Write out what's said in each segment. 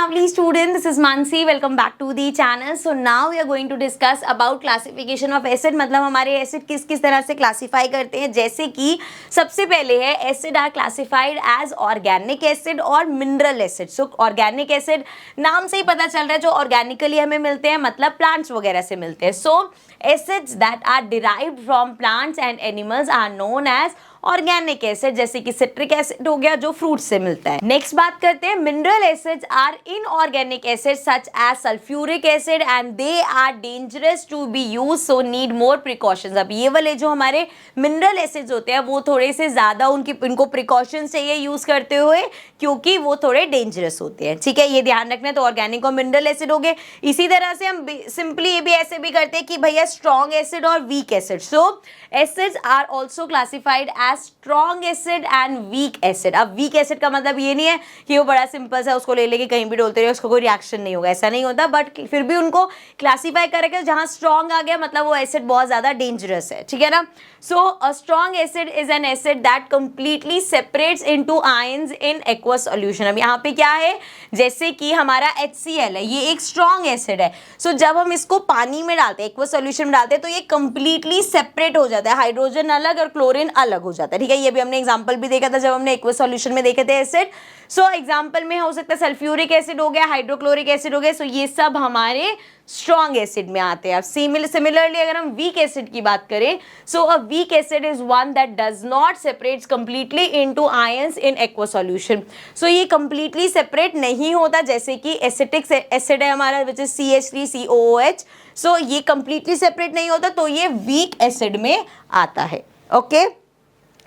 lovely students, this is Mansi. Welcome back to the channel. So now we are going to discuss about classification of acid. मतलब हमारे acid किस किस तरह से classify करते हैं. जैसे कि सबसे पहले है acid are classified as organic acid और mineral acid. So organic acid नाम से ही पता चल रहा है जो ऑर्गेनिकली हमें मिलते हैं, मतलब प्लांट्स वगैरह से मिलते हैं. So acids that are derived from plants and animals are known as organic acid, जैसे कि सिट्रिक एसिड हो गया जो फ्रूट से मिलता है. नेक्स्ट बात करते हैं mineral acids are inorganic acid such as sulphuric acid and they are dangerous to be use, so need more precautions. अब ये वाले जो हमारे मिनरल एसिड्स होते हैं वो थोड़े से ज्यादा इनको प्रिकॉशंस चाहिए यूज करते हुए, क्योंकि वो थोड़े डेंजरस होते हैं. ठीक है, ये ध्यान रखना है. तो ऑर्गेनिक और मिनरल एसिड हो गए. इसी तरह से हम सिंपली ये भी ऐसे भी करते हैं कि भैया स्ट्रॉन्ग एसिड और weak acid. So acids are also classified as strong acid and weak acid. अब वीक एसिड का मतलब ये नहीं है कि वो बड़ा सिंपल सा उसको ले लेके कहीं भी डोलते रहे उसको कोई रिएक्शन नहीं होगा, ऐसा नहीं होता. बट फिर भी उनको क्लासीफाई करेंगे, जहां स्ट्रॉन्ग आ गया मतलब वो एसिड बहुत ज्यादा डेंजरस है. ठीक है ना. So a strong acid is an acid that completely separates into ions in aqueous solution. अब यहाँ पे क्या है, जैसे कि हमारा HCl है, ये एक स्ट्रॉन्ग एसिड है. सो जब हम इसको पानी में डालते हैं, एक्वस सॉल्यूशन में डालते हैं, तो ये कंप्लीटली सेपरेट हो जाता है. हाइड्रोजन अलग और क्लोरीन अलग हो जाता है. ठीक है, ये भी हमने एग्जांपल भी देखा था जब हमने एक्वस सॉल्यूशन में देखे थे एसिड. सो एग्जांपल में हो सकता है सल्फ्यूरिक एसिड हो गया, हाइड्रोक्लोरिक एसिड हो गया. सो ये सब हमारे स्ट्रॉन्ग एसिड में आते हैं. अब सिमिलरली अगर हम वीक एसिड की बात करें, so a weak acid is one that does not separates completely into ions in aqueous solution. So ये कंप्लीटली सेपरेट नहीं होता, जैसे कि एसिटिक एसिड है हमारा विच इज CH3COOH. सो ये कंप्लीटली सेपरेट नहीं होता, तो ये वीक एसिड में आता है. ओके,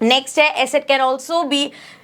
नेक्स्ट है acid can also be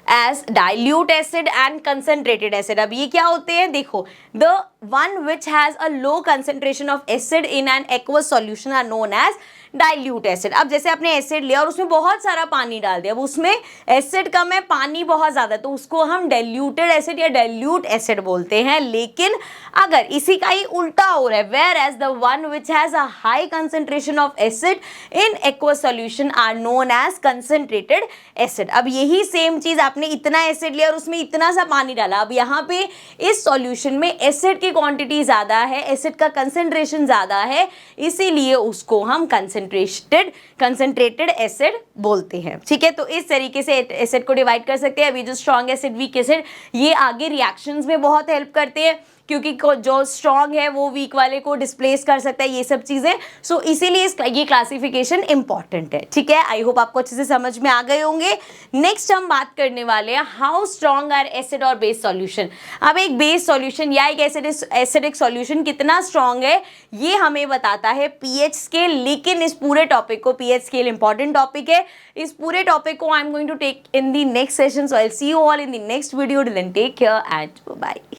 as dilute acid and concentrated acid. अब ये क्या होते हैं, देखो, the one which has a low concentration of acid in an aqueous solution are known as dilute acid. अब जैसे आपने एसिड लिया और उसमें बहुत सारा पानी डाल दिया, अब उसमें एसिड कम है, पानी बहुत ज्यादा है, तो उसको हम डाइल्यूटेड एसिड या डाइल्यूट एसिड बोलते हैं. लेकिन अगर इसी का ही उल्टा हो रहा है, whereas the one which has a high concentration of acid in aqueous solution are known as concentrated acid. अब यही सेम चीज, आपने इतना एसिड लिया और उसमें इतना सा पानी डाला, अब यहाँ पे इस सॉल्यूशन में एसिड की क्वांटिटी ज्यादा है, एसिड का कंसंट्रेशन ज्यादा है, इसीलिए उसको हम कंसंट्रेटेड एसिड बोलते हैं. ठीक है, तो इस तरीके से एसिड को डिवाइड कर सकते हैं. अभी जो स्ट्रॉन्ग एसिड, वीक एसिड, ये आगे रिएक्शंस में बहुत हेल्प करते हैं, क्योंकि जो स्ट्रॉन्ग है वो वीक वाले को डिस्प्लेस कर सकता है, ये सब चीजें. सो इसीलिए ये क्लासिफिकेशन इंपॉर्टेंट है. ठीक है, आई होप आपको अच्छे से समझ में आ गए होंगे. नेक्स्ट हम बात करने वाले हैं हाउ स्ट्रॉन्ग आर एसिड और बेस सॉल्यूशन. अब एक बेस सॉल्यूशन या एक एसिडिक सॉल्यूशन कितना स्ट्रॉन्ग है ये हमें बताता है pH स्केल. लेकिन इस पूरे टॉपिक को, pH स्केल इंपॉर्टेंट टॉपिक है, इस पूरे टॉपिक को I am going to take in the next session. So I will see you all in the next video. Till then take care and bye.